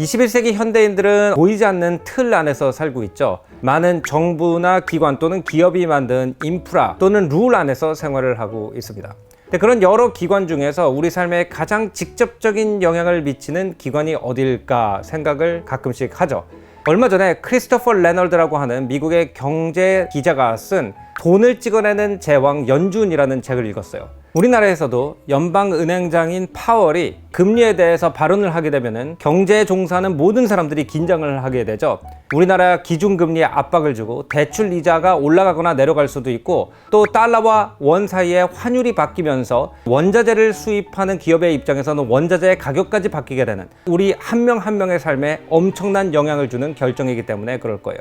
21세기 현대인들은 보이지 않는 틀 안에서 살고 있죠. 많은 정부나 기관 또는 기업이 만든 인프라 또는 룰 안에서 생활을 하고 있습니다. 그런 여러 기관 중에서 우리 삶에 가장 직접적인 영향을 미치는 기관이 어딜까 생각을 가끔씩 하죠. 얼마 전에 크리스토퍼 레너드라고 하는 미국의 경제 기자가 쓴 돈을 찍어내는 제왕 연준이라는 책을 읽었어요. 우리나라에서도 연방은행장인 파월이 금리에 대해서 발언을 하게 되면 경제에 종사하는 모든 사람들이 긴장을 하게 되죠. 우리나라 기준금리에 압박을 주고 대출 이자가 올라가거나 내려갈 수도 있고, 또 달러와 원 사이에 환율이 바뀌면서 원자재를 수입하는 기업의 입장에서는 원자재의 가격까지 바뀌게 되는 우리 한 명 한 명의 삶에 엄청난 영향을 주는 결정이기 때문에 그럴 거예요.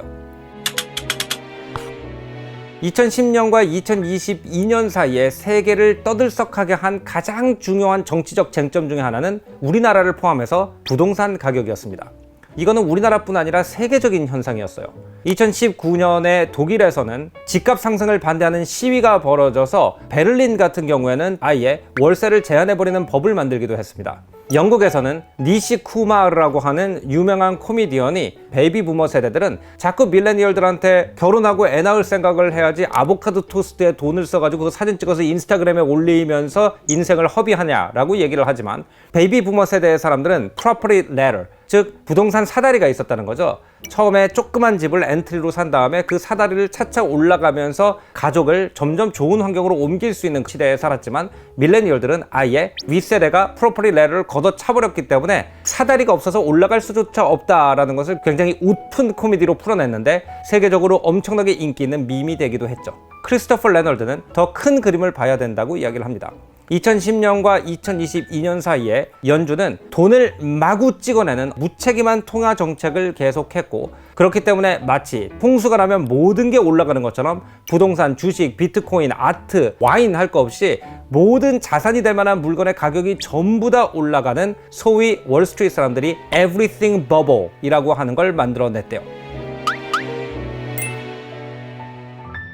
2010년과 2022년 사이에 세계를 떠들썩하게 한 가장 중요한 정치적 쟁점 중에 하나는 우리나라를 포함해서 부동산 가격이었습니다. 이거는 우리나라뿐 아니라 세계적인 현상이었어요. 2019년에 독일에서는 집값 상승을 반대하는 시위가 벌어져서 베를린 같은 경우에는 아예 월세를 제한해버리는 법을 만들기도 했습니다. 영국에서는 니시 쿠마르라고 하는 유명한 코미디언이 베이비 부머 세대들은 자꾸 밀레니얼들한테 결혼하고 애 낳을 생각을 해야지 아보카도 토스트에 돈을 써가지고 그 사진 찍어서 인스타그램에 올리면서 인생을 허비하냐라고 얘기를 하지만, 베이비 부머 세대의 사람들은 property ladder, 즉 부동산 사다리가 있었다는 거죠. 처음에 조그만 집을 엔트리로 산 다음에 그 사다리를 차차 올라가면서 가족을 점점 좋은 환경으로 옮길 수 있는 시대에 살았지만, 밀레니얼들은 아예 윗세대가 프로퍼티 ladder를 걷어차버렸기 때문에 사다리가 없어서 올라갈 수조차 없다라는 것을 굉장히 웃픈 코미디로 풀어냈는데 세계적으로 엄청나게 인기 있는 밈이 되기도 했죠. 크리스토퍼 레너드는 더 큰 그림을 봐야 된다고 이야기를 합니다. 2010년과 2022년 사이에 연준은 돈을 마구 찍어내는 무책임한 통화 정책을 계속했고, 그렇기 때문에 마치 홍수가 나면 모든 게 올라가는 것처럼 부동산, 주식, 비트코인, 아트, 와인 할 거 없이 모든 자산이 될 만한 물건의 가격이 전부 다 올라가는 소위 월스트리트 사람들이 everything bubble 이라고 하는 걸 만들어냈대요.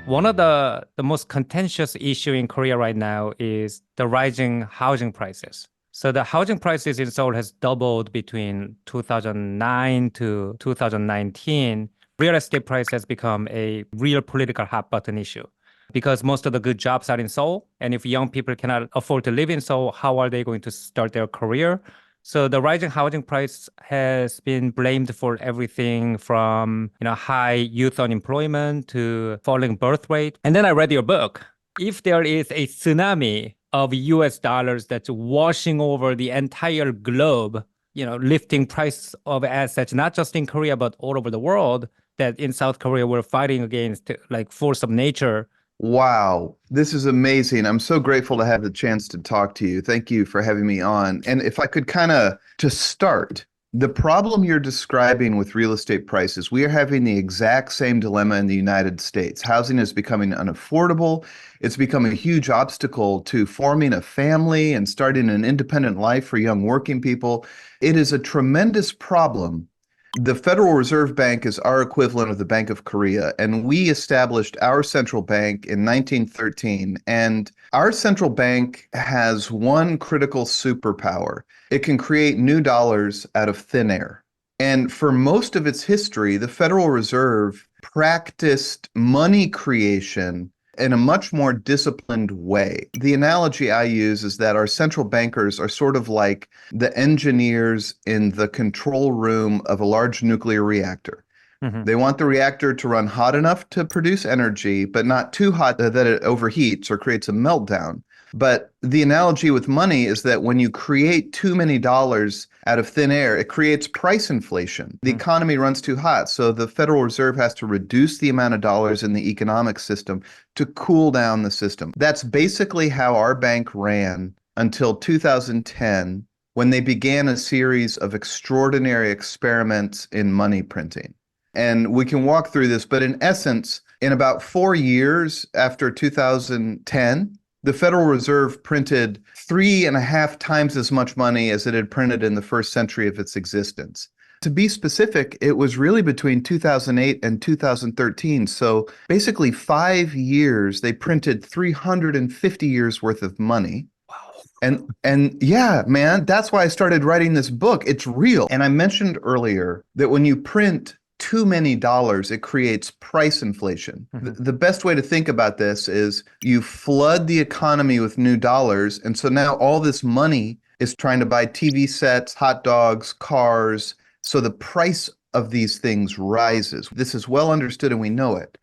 One of the most contentious issue in Korea right now is the rising housing prices. So the housing prices in Seoul has doubled between 2009 to 2019. Real estate price has become a real political hot button issue because most of the good jobs are in Seoul. And if young people cannot afford to live in Seoul, how are they going to start their career? So the rising housing price has been blamed for everything from, high youth unemployment to falling birth rate. And then I read your book. If there is a tsunami of US dollars that's washing over the entire globe, lifting price of assets, not just in Korea, but all over the world, that in South Korea we're fighting against like force of nature. Wow, this is amazing. I'm so grateful to have the chance to talk to you. Thank you for having me on. And if I could to start, the problem you're describing with real estate prices, we are having the exact same dilemma in the United States. Housing is becoming unaffordable. It's become a huge obstacle to forming a family and starting an independent life for young working people. It is a tremendous problem. The Federal Reserve Bank is our equivalent of the Bank of Korea, and we established our central bank in 1913. And our central bank has one critical superpower. It can create new dollars out of thin air. And for most of its history, the Federal Reserve practiced money creation in a much more disciplined way. The analogy I use is that our central bankers are sort of like the engineers in the control room of a large nuclear reactor. Mm-hmm. They want the reactor to run hot enough to produce energy, but not too hot that it overheats or creates a meltdown. But the analogy with money is that when you create too many dollars out of thin air, it creates price inflation. The economy runs too hot, so the Federal Reserve has to reduce the amount of dollars in the economic system to cool down the system. That's basically how our bank ran until 2010, when they began a series of extraordinary experiments in money printing. And we can walk through this, but in essence, in about 4 years after 2010, the Federal Reserve printed 3.5 times as much money as it had printed in the first century of its existence. To be specific, it was really between 2008 and 2013. So basically 5 years, they printed 350 years worth of money. Wow. And yeah, man, that's why I started writing this book. It's real. And I mentioned earlier that when you print too many dollars, it creates price inflation. The best way to think about this is you flood the economy with new dollars, and so now all this money is trying to buy TV sets, hot dogs, cars. So the price of these things rises. This is well understood and we know it.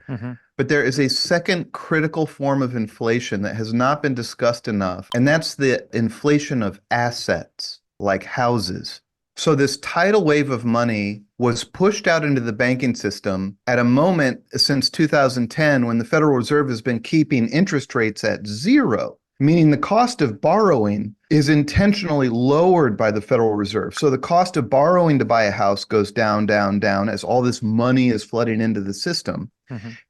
But there is a second critical form of inflation that has not been discussed enough, and that's the inflation of assets, like houses. So this tidal wave of money was pushed out into the banking system at a moment since 2010 when the Federal Reserve has been keeping interest rates at zero, meaning the cost of borrowing is intentionally lowered by the Federal Reserve. So the cost of borrowing to buy a house goes down, down, down as all this money is flooding into the system.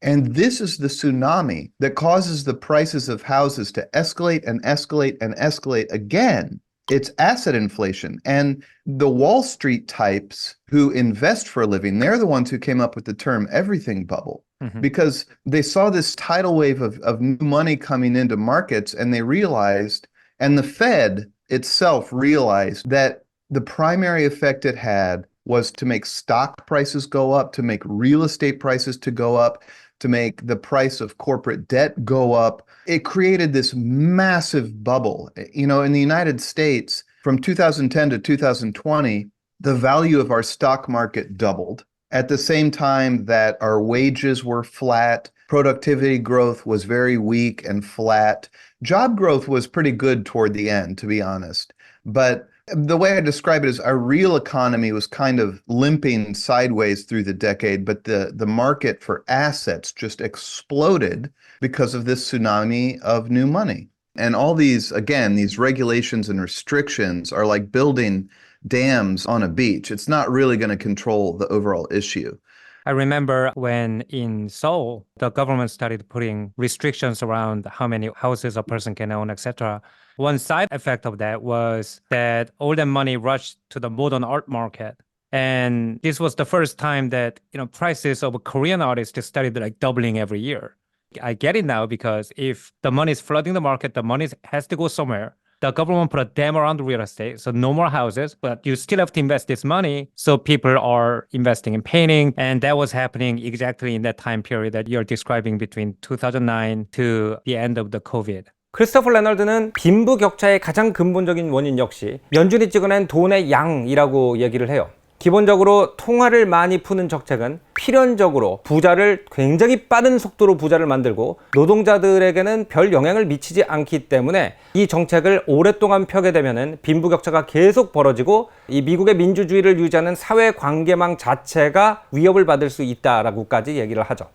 And this is the tsunami that causes the prices of houses to escalate and escalate and escalate again. It's asset inflation. And the Wall Street types who invest for a living, they're the ones who came up with the term everything bubble. Because they saw this tidal wave of new money coming into markets, and they realized, and the Fed itself realized, that the primary effect it had was to make stock prices go up, to make real estate prices to go up, to make the price of corporate debt go up. It created this massive bubble. You know, in the United States, from 2010 to 2020, the value of our stock market doubled. At the same time that our wages were flat, productivity growth was very weak and flat. Job growth was pretty good toward the end, to be honest. But the way I describe it is our real economy was kind of limping sideways through the decade, but the market for assets just exploded because of this tsunami of new money. And all these, again, these regulations and restrictions are like building dams on a beach. It's not really going to control the overall issue. I remember when in Seoul, the government started putting restrictions around how many houses a person can own, etc. One side effect of that was that all the money rushed to the modern art market. And this was the first time that, prices of Korean artists started like doubling every year. I get it now, because if the money is flooding the market, the money has to go somewhere. The government put a dam around real estate, so no more houses, but you still have to invest this money. So people are investing in painting, and that was happening exactly in that time period that you're describing between 2009 to the end of the COVID. 크리스토퍼 레너드는 빈부격차의 가장 근본적인 원인 역시 연준이 찍어낸 돈의 양이라고 얘기를 해요. 기본적으로 통화를 많이 푸는 정책은 필연적으로 부자를 굉장히 빠른 속도로 부자를 만들고 노동자들에게는 별 영향을 미치지 않기 때문에 이 정책을 오랫동안 펴게 되면은 빈부격차가 계속 벌어지고 이 미국의 민주주의를 유지하는 사회 관계망 자체가 위협을 받을 수 있다라고까지 얘기를 하죠.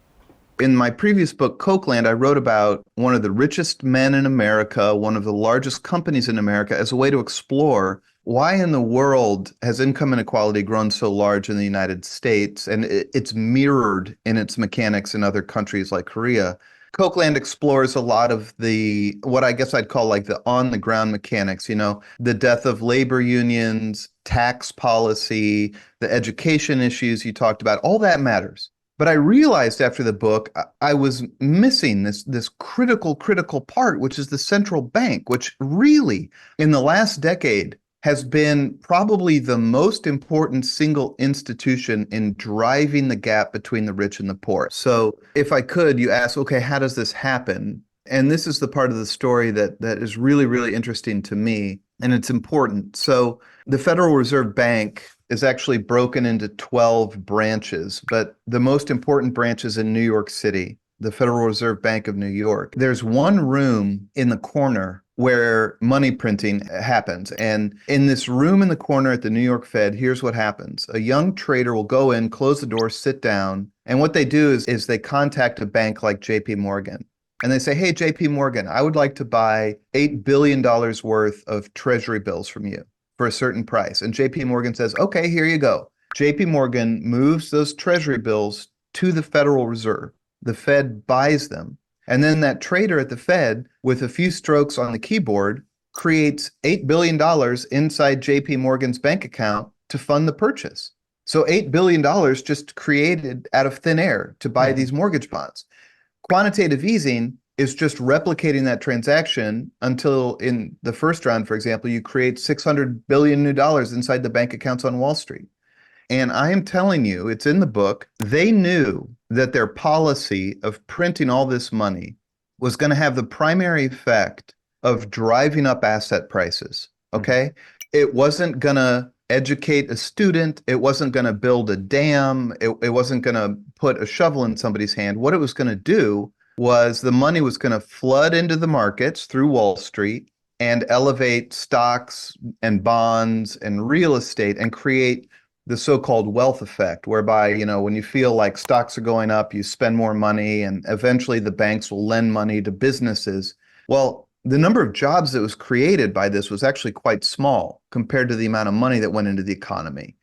In my previous book, Cokeland, I wrote about one of the richest men in America, one of the largest companies in America, as a way to explore why in the world has income inequality grown so large in the United States, and it's mirrored in its mechanics in other countries like Korea. Cokeland explores a lot of what I guess I'd call like the on-the-ground mechanics, the death of labor unions, tax policy, the education issues you talked about, all that matters. But I realized after the book, I was missing this critical part, which is the central bank, which really, in the last decade, has been probably the most important single institution in driving the gap between the rich and the poor. So if I could, you ask, okay, how does this happen? And this is the part of the story that is really, really interesting to me, and it's important. So the Federal Reserve Bank is actually broken into 12 branches, but the most important branch is in New York City, the Federal Reserve Bank of New York. There's one room in the corner where money printing happens. And in this room in the corner at the New York Fed, here's what happens. A young trader will go in, close the door, sit down, and what they do is they contact a bank like JP Morgan. And they say, hey, JP Morgan, I would like to buy $8 billion worth of treasury bills from you for a certain price. And JP Morgan says, okay, here you go. JP Morgan moves those treasury bills to the Federal Reserve. The Fed buys them. And then that trader at the Fed, with a few strokes on the keyboard, creates $8 billion inside JP Morgan's bank account to fund the purchase. So $8 billion just created out of thin air to buy these mortgage bonds. Quantitative easing is just replicating that transaction until in the first round, for example, you create $600 billion new dollars inside the bank accounts on Wall Street. And I am telling you, it's in the book, they knew that their policy of printing all this money was going to have the primary effect of driving up asset prices, okay? It wasn't going to educate a student. It wasn't going to build a dam. It wasn't going to put a shovel in somebody's hand. What it was going to do was the money was going to flood into the markets through Wall Street and elevate stocks and bonds and real estate and create the so-called wealth effect, whereby, you know, when you feel like stocks are going up, you spend more money and eventually the banks will lend money to businesses. Well, the number of jobs that was created by this was actually quite small compared to the amount of money that went into the economy.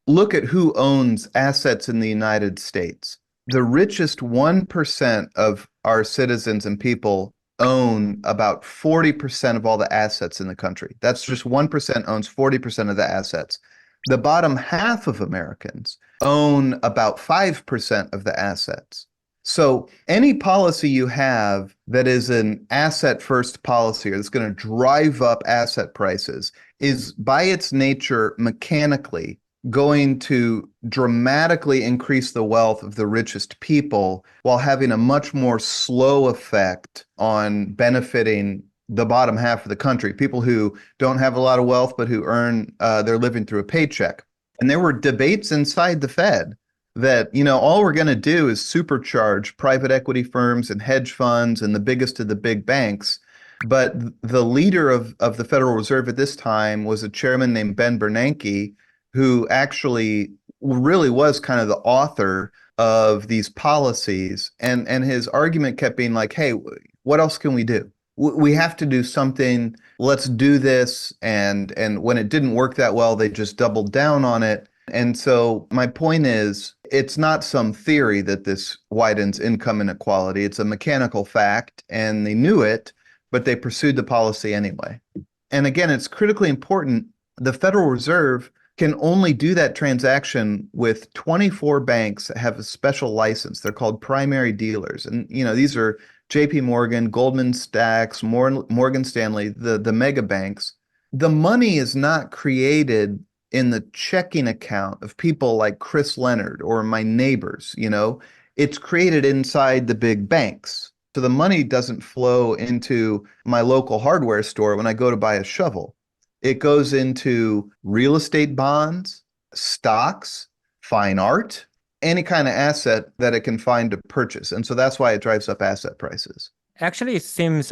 Look at who owns assets in the United States. The richest 1% of our citizens and people own about 40% of all the assets in the country. That's just 1% owns 40% of the assets. The bottom half of Americans own about 5% of the assets. So any policy you have that is an asset-first policy or that's going to drive up asset prices is by its nature mechanically going to dramatically increase the wealth of the richest people while having a much more slow effect on benefiting the bottom half of the country, people who don't have a lot of wealth but who earn their living through a paycheck. And there were debates inside the Fed that, you know, all we're going to do is supercharge private equity firms and hedge funds and the biggest of the big banks. But the leader of the Federal Reserve at this time was a chairman named Ben Bernanke, who actually really was kind of the author of these policies. And his argument kept being like, hey, what else can we do? We have to do something. Let's do this. And when it didn't work that well, they just doubled down on it. And so my point is, it's not some theory that this widens income inequality. It's a mechanical fact, and they knew it, but they pursued the policy anyway. And again, it's critically important. The Federal Reserve can only do that transaction with 24 banks that have a special license. They're called primary dealers. And, you know, these are JP Morgan, Goldman Sachs, Morgan Stanley, the mega banks. The money is not created in the checking account of people like Chris Leonard or my neighbors, you know. It's created inside the big banks. So the money doesn't flow into my local hardware store when I go to buy a shovel. It goes into real estate bonds, stocks, fine art, any kind of asset that it can find to purchase. And so that's why it drives up asset prices. Actually, it seems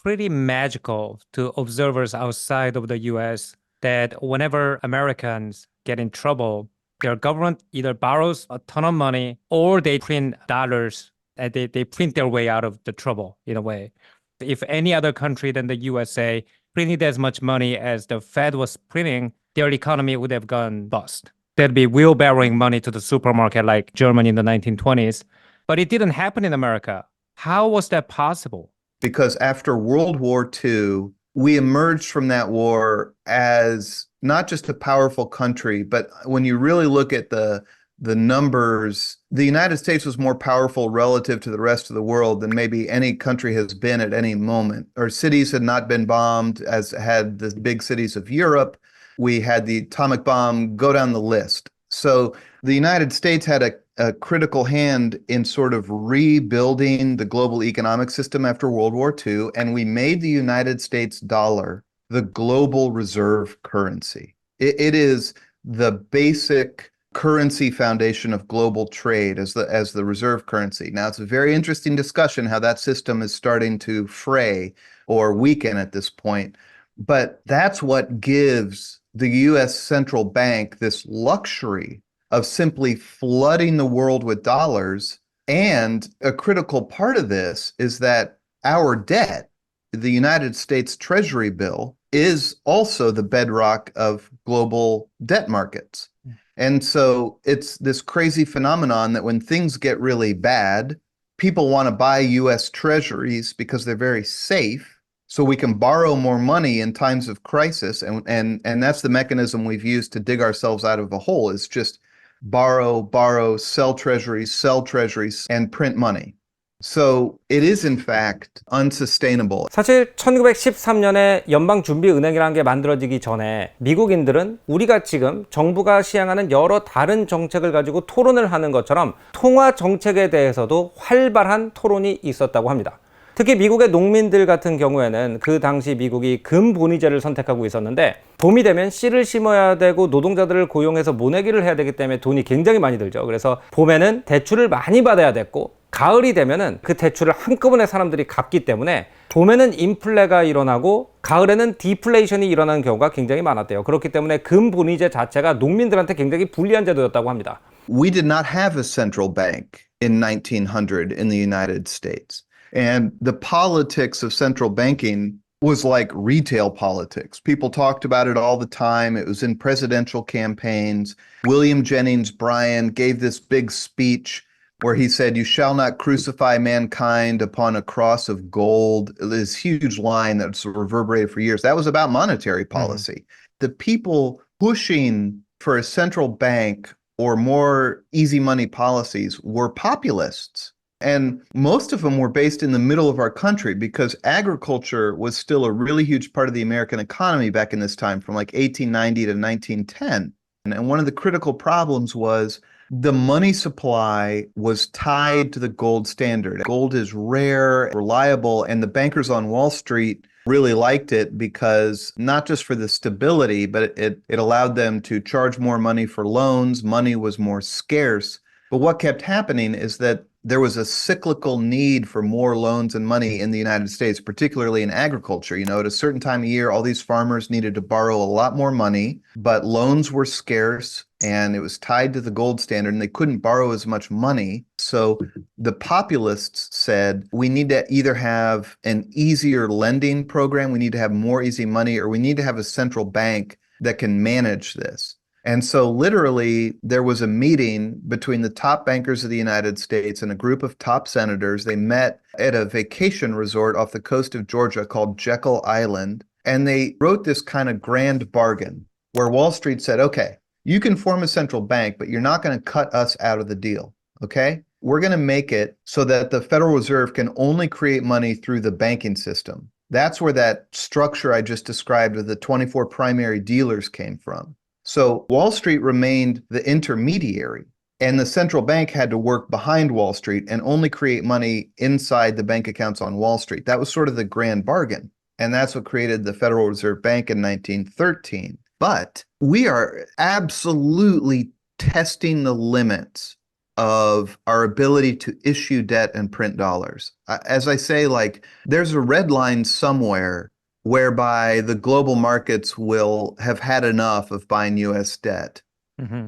pretty magical to observers outside of the US that whenever Americans get in trouble, their government either borrows a ton of money or they print dollars and they print their way out of the trouble in a way. If any other country than the USA printed as much money as the Fed was printing, their economy would have gone bust. They'd be wheelbarrowing money to the supermarket like Germany in the 1920s. But it didn't happen in America. How was that possible? Because after World War II, we emerged from that war as not just a powerful country, but when you really look at the numbers, the United States was more powerful relative to the rest of the world than maybe any country has been at any moment. Our cities had not been bombed as had the big cities of Europe. We had the atomic bomb, go down the list. So the United States had a critical hand in sort of rebuilding the global economic system after World War II, and we made the United States dollar the global reserve currency. It is the basic currency foundation of global trade as the reserve currency. Now, it's a very interesting discussion how that system is starting to fray or weaken at this point, but that's what gives the U.S. central bank this luxury of simply flooding the world with dollars. And a critical part of this is that our debt, the United States Treasury bill, is also the bedrock of global debt markets. And so it's this crazy phenomenon that when things get really bad, people want to buy U.S. treasuries because they're very safe, so we can borrow more money in times of crisis. And that's the mechanism we've used to dig ourselves out of a hole, is just borrow, sell treasuries, and print money. So it is in fact unsustainable. 사실 1913년에 연방준비은행이라는 게 만들어지기 전에 미국인들은 우리가 지금 정부가 시행하는 여러 다른 정책을 가지고 토론을 하는 것처럼 통화 정책에 대해서도 활발한 토론이 있었다고 합니다. 특히 미국의 농민들 같은 경우에는 그 당시 미국이 금본위제를 선택하고 있었는데 봄이 되면 씨를 심어야 되고 노동자들을 고용해서 모내기를 해야 되기 때문에 돈이 굉장히 많이 들죠. 그래서 봄에는 대출을 많이 받아야 됐고 가을이 되면은 그 대출을 한꺼번에 사람들이 갚기 때문에 봄에는 인플레가 일어나고 가을에는 디플레이션이 일어나는 경우가 굉장히 많았대요. 그렇기 때문에 금본위제 자체가 농민들한테 굉장히 불리한 제도였다고 합니다. We did not have a central bank in 1900 in the United States. And the politics of central banking was like retail politics. People talked about it all the time. It was in presidential campaigns. William Jennings Bryan gave this big speech where he said, "You shall not crucify mankind upon a cross of gold." This huge line that's reverberated for years. That was about monetary policy. The people pushing for a central bank or more easy money policies were populists. And most of them were based in the middle of our country because agriculture was still a really huge part of the American economy back in this time, from like 1890 to 1910. And one of the critical problems was the money supply was tied to the gold standard. Gold is rare, reliable, and the bankers on Wall Street really liked it because not just for the stability, but it allowed them to charge more money for loans. Money was more scarce. But what kept happening is that there was a cyclical need for more loans and money in the United States, particularly in agriculture. You know, at a certain time of year, all these farmers needed to borrow a lot more money, but loans were scarce and it was tied to the gold standard and they couldn't borrow as much money. So the populists said, we need to either have an easier lending program, we need to have more easy money, or we need to have a central bank that can manage this. And so literally there was a meeting between the top bankers of the United States and a group of top senators. They met at a vacation resort off the coast of Georgia called Jekyll Island. And they wrote this kind of grand bargain where Wall Street said, okay, you can form a central bank, but you're not going to cut us out of the deal. Okay? We're going to make it so that the Federal Reserve can only create money through the banking system. That's where that structure I just described of the 24 primary dealers came from. So Wall Street remained the intermediary, and the central bank had to work behind Wall Street and only create money inside the bank accounts on Wall Street. That was sort of the grand bargain. And that's what created the Federal Reserve Bank in 1913. But we are absolutely testing the limits of our ability to issue debt and print dollars. As I say, like, there's a red line somewhere whereby the global markets will have had enough of buying U.S. debt.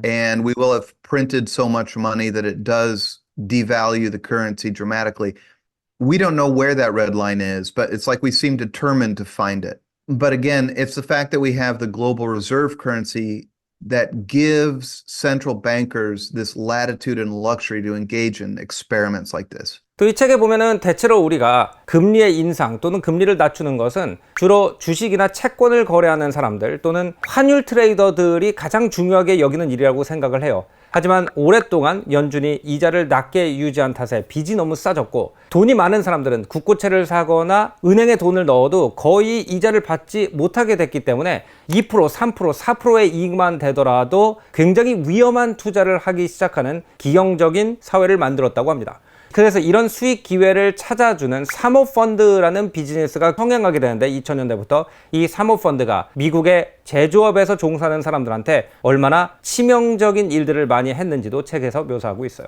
And we will have printed so much money that it does devalue the currency dramatically. We don't know where that red line is, but it's like we seem determined to find it. But again, it's the fact that we have the global reserve currency that gives central bankers this latitude and luxury to engage in experiments like this. 또 이 책에 보면은 대체로 우리가 금리의 인상 또는 금리를 낮추는 것은 주로 주식이나 채권을 거래하는 사람들 또는 환율 트레이더들이 가장 중요하게 여기는 일이라고 생각을 해요. 하지만 오랫동안 연준이 이자를 낮게 유지한 탓에 빚이 너무 싸졌고 돈이 많은 사람들은 국고채를 사거나 은행에 돈을 넣어도 거의 이자를 받지 못하게 됐기 때문에 2%, 3%, 4%의 이익만 되더라도 굉장히 위험한 투자를 하기 시작하는 기형적인 사회를 만들었다고 합니다. 그래서 이런 수익 기회를 찾아주는 사모펀드라는 비즈니스가 성행하게 되는데 2000년대부터 이 사모펀드가 미국의 제조업에서 종사하는 사람들한테 얼마나 치명적인 일들을 많이 했는지도 책에서 묘사하고 있어요.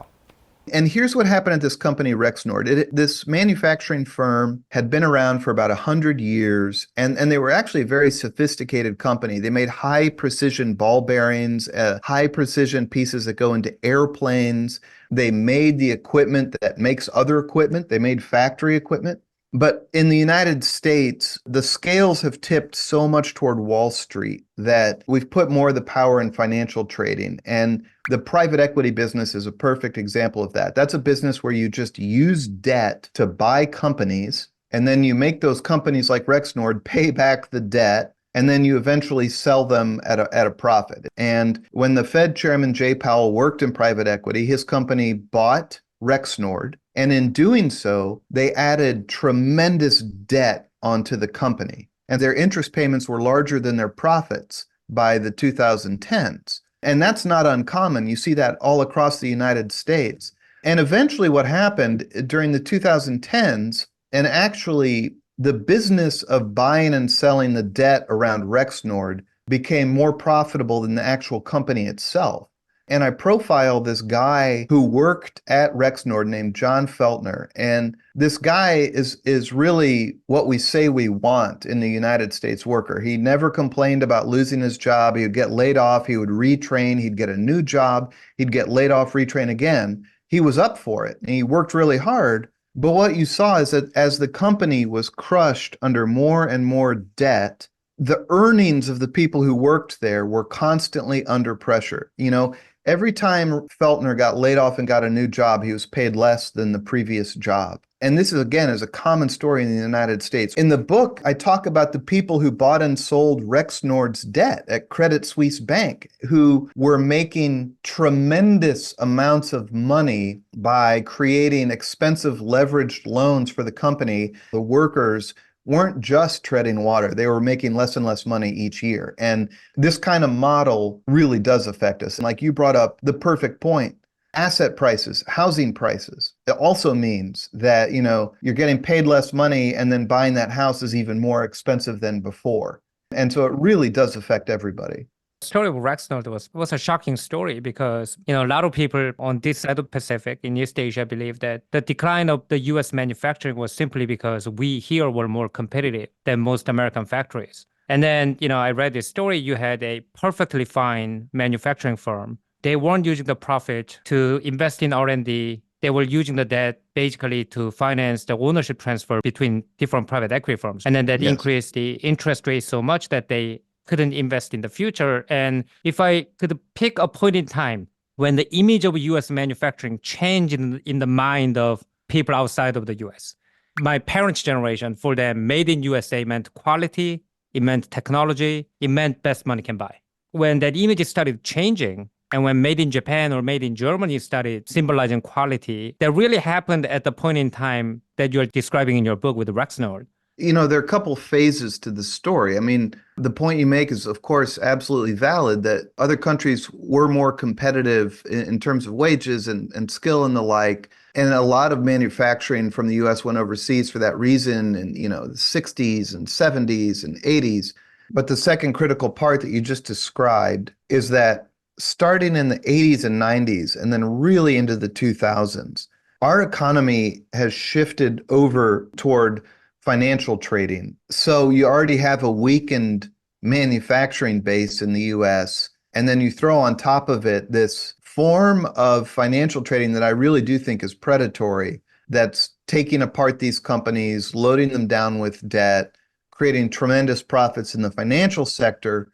And here's what happened at this company, Rexnord. This manufacturing firm had been around for about 100 years, and they were actually a very sophisticated company. They made high-precision ball bearings, high-precision pieces that go into airplanes. They made the equipment that makes other equipment. They made factory equipment. But in the United States, the scales have tipped so much toward Wall Street that we've put more of the power in financial trading. And the private equity business is a perfect example of that. That's a business where you just use debt to buy companies, and then you make those companies like Rexnord pay back the debt, and then you eventually sell them at a profit. And when the Fed chairman Jay Powell worked in private equity, his company bought Rexnord, And in doing so, they added tremendous debt onto the company. And their interest payments were larger than their profits by the 2010s. And that's not uncommon. You see that all across the United States. And eventually what happened during the 2010s, and actually the business of buying and selling the debt around Rexnord became more profitable than the actual company itself. And I profiled this guy who worked at Rexnord named John Feltner. And this guy is really what we say we want in the United States worker. He never complained about losing his job. He would get laid off. He would retrain. He'd get a new job. He'd get laid off, retrain again. He was up for it and he worked really hard. But what you saw is that as the company was crushed under more and more debt, the earnings of the people who worked there were constantly under pressure. You know, every time Feltner got laid off and got a new job, he was paid less than the previous job. And this is, again, is a common story in the United States. In the book, I talk about the people who bought and sold Rexnord's debt at Credit Suisse Bank, who were making tremendous amounts of money by creating expensive leveraged loans for the company. The workers weren't just treading water. They were making less and less money each year. And this kind of model really does affect us. And like you brought up the perfect point, asset prices, housing prices. It also means that, you know, you're getting paid less money and then buying that house is even more expensive than before. And so it really does affect everybody. The story of Rexnord was a shocking story because, you know, a lot of people on this side of the Pacific in East Asia believe that the decline of the US manufacturing was simply because we here were more competitive than most American factories. And then, you know, I read this story. You had a perfectly fine manufacturing firm. They weren't using the profit to invest in R&D. They were using the debt basically to finance the ownership transfer between different private equity firms. And then that increased the interest rate so much that they couldn't invest in the future. And if I could pick a point in time when the image of US manufacturing changed in the mind of people outside of the US, my parents' generation, for them, made in USA meant quality, it meant technology, it meant best money can buy. When that image started changing, and when made in Japan or made in Germany started symbolizing quality, that really happened at the point in time that you're describing in your book with Rexnord. You know, there are a couple phases to the story. I mean, the point you make is, of course, absolutely valid that other countries were more competitive in terms of wages and skill and the like. And a lot of manufacturing from the US went overseas for that reason in, you know, the 60s and 70s and 80s. But the second critical part that you just described is that starting in the 80s and 90s, and then really into the 2000s, our economy has shifted over toward financial trading. So you already have a weakened manufacturing base in the US, and then you throw on top of it this form of financial trading that I really do think is predatory, that's taking apart these companies, loading them down with debt, creating tremendous profits in the financial sector,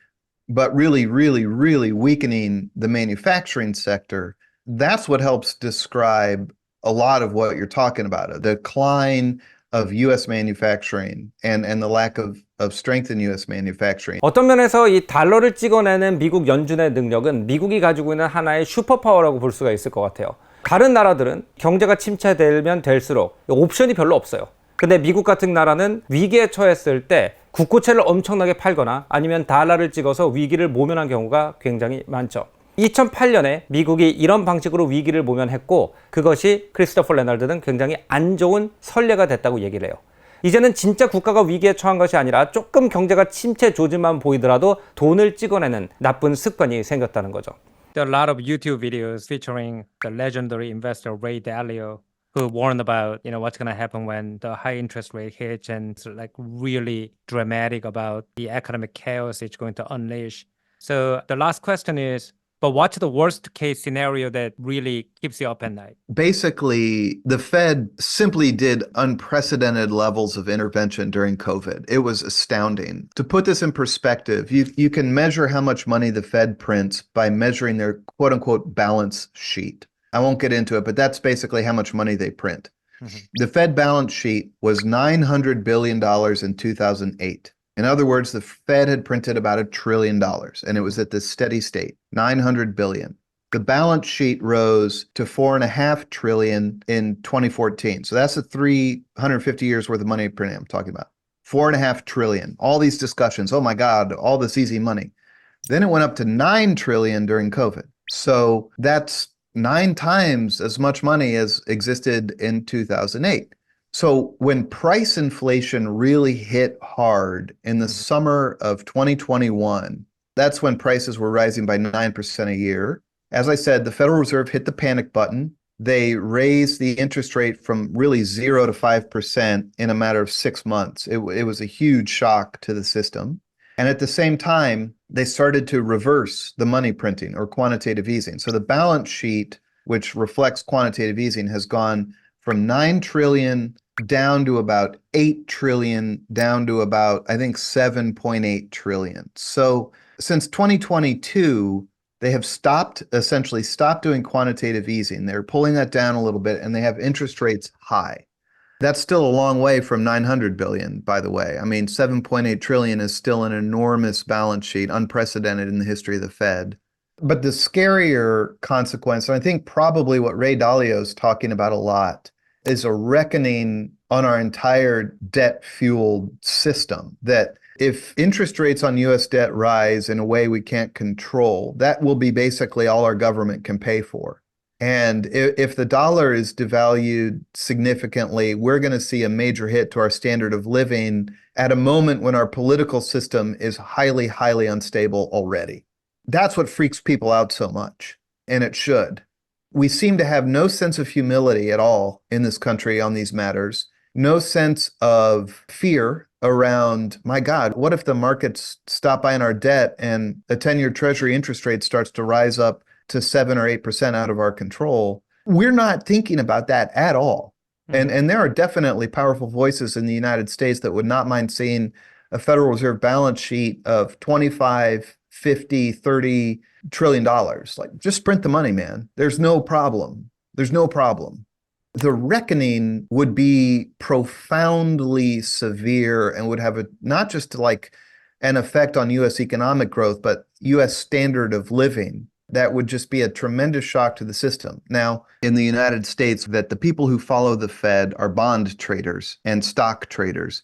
but really, really, really weakening the manufacturing sector. That's what helps describe a lot of what you're talking about, a decline of US manufacturing and the lack of strength in US manufacturing. 어떤 면에서 이 달러를 찍어내는 미국 연준의 능력은 미국이 가지고 있는 하나의 슈퍼파워라고 볼 수가 있을 것 같아요. 다른 나라들은 경제가 침체되면 될수록 옵션이 별로 없어요. 근데 미국 같은 나라는 위기에 처했을 때 국고채를 엄청나게 팔거나 아니면 달러를 찍어서 위기를 모면한 경우가 굉장히 많죠. 2008년에 미국이 이런 방식으로 위기를 모면했고 그것이 크리스토퍼 레너드 등 굉장히 안 좋은 선례가 됐다고 얘기를 해요. 이제는 진짜 국가가 위기에 처한 것이 아니라 조금 경제가 침체 조짐만 보이더라도 돈을 찍어내는 나쁜 습관이 생겼다는 거죠. There are a lot of YouTube videos featuring the legendary investor Ray Dalio, who warned about, you know, what's going to happen when the high interest rate hits, and like really dramatic about the economic chaos it's going to unleash. So the last question is, but what's the worst case scenario that really keeps you up at night? Basically, the Fed simply did unprecedented levels of intervention during COVID. It was astounding. To put this in perspective, you can measure how much money the Fed prints by measuring their quote unquote balance sheet. I won't get into it, but that's basically how much money they print. Mm-hmm. The Fed balance sheet was $900 billion in 2008. In other words, the Fed had printed about $1 trillion, and it was at this steady state, $900 billion. The balance sheet rose to 4.5 trillion in 2014. So that's the 350 years worth of money printing I'm talking about. 4.5 trillion. All these discussions. Oh my God, all this easy money. Then it went up to 9 trillion during COVID. So that's 9 times as much money as existed in 2008. So when price inflation really hit hard in the summer of 2021, that's when prices were rising by 9% a year. As I said, the Federal Reserve hit the panic button. They raised the interest rate from really 0 to 5% in a matter of 6 months. It was a huge shock to the system. And at the same time, they started to reverse the money printing or quantitative easing. So the balance sheet, which reflects quantitative easing, has gone from 9 trillion down to about 8 trillion, down to about, I think, 7.8 trillion. So since 2022, they have essentially stopped doing quantitative easing. They're pulling that down a little bit, and they have interest rates high. That's still a long way from 900 billion, by the way. I mean, 7.8 trillion is still an enormous balance sheet, unprecedented in the history of the Fed. But the scarier consequence, and I think probably what Ray Dalio is talking about a lot, is a reckoning on our entire debt-fueled system, that if interest rates on US debt rise in a way we can't control, that will be basically all our government can pay for. And if the dollar is devalued significantly, we're going to see a major hit to our standard of living at a moment when our political system is highly, highly unstable already. That's what freaks people out so much, and it should. We seem to have no sense of humility at all in this country on these matters, no sense of fear around, my God, what if the markets stop buying our debt and a 10-year Treasury interest rate starts to rise up to 7 or 8% out of our control? We're not thinking about that at all. And there are definitely powerful voices in the United States that would not mind seeing a Federal Reserve balance sheet of 25, 50, 30 trillion dollars. Like, just print the money, man. There's no problem. There's no problem. The reckoning would be profoundly severe and would have not just like an effect on U.S. economic growth, but U.S. standard of living. That would just be a tremendous shock to the system. Now, in the United States, that the people who follow the Fed are bond traders and stock traders.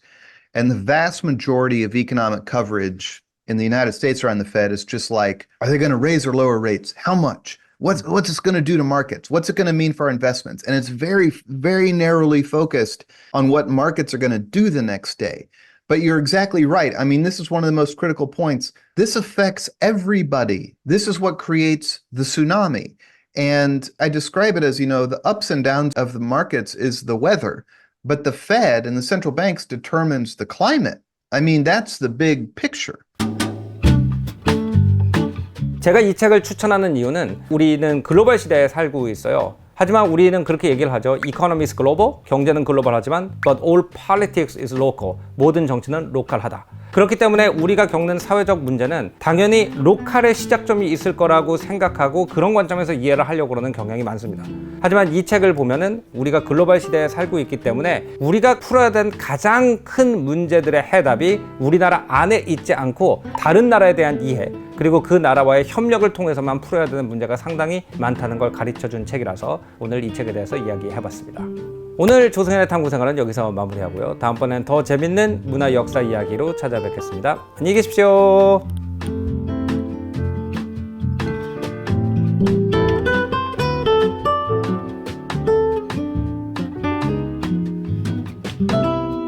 And the vast majority of economic coverage in the United States around the Fed is just like, are they going to raise or lower rates? How much? What's this going to do to markets? What's it going to mean for our investments? And it's very, very narrowly focused on what markets are going to do the next day. But you're exactly right. I mean, this is one of the most critical points. This affects everybody. This is what creates the tsunami. And I describe it as, the ups and downs of the markets is the weather, but the Fed and the central banks determines the climate. I mean, that's the big picture. 제가 이 책을 추천하는 이유는 우리는 글로벌 시대에 살고 있어요. 하지만 우리는 그렇게 얘기를 하죠. Economy is global, 경제는 글로벌하지만 but all politics is local, 모든 정치는 로컬하다. 그렇기 때문에 우리가 겪는 사회적 문제는 당연히 로컬의 시작점이 있을 거라고 생각하고 그런 관점에서 이해를 하려고 하는 경향이 많습니다. 하지만 이 책을 보면은 우리가 글로벌 시대에 살고 있기 때문에 우리가 풀어야 되는 가장 큰 문제들의 해답이 우리나라 안에 있지 않고 다른 나라에 대한 이해, 그리고 그 나라와의 협력을 통해서만 풀어야 되는 문제가 상당히 많다는 걸 가르쳐준 책이라서 오늘 이 책에 대해서 이야기해봤습니다. 오늘 조승연의 탐구생활은 여기서 마무리하고요. 다음번엔 더 재밌는 문화 역사 이야기로 찾아뵙겠습니다. 안녕히 계십시오.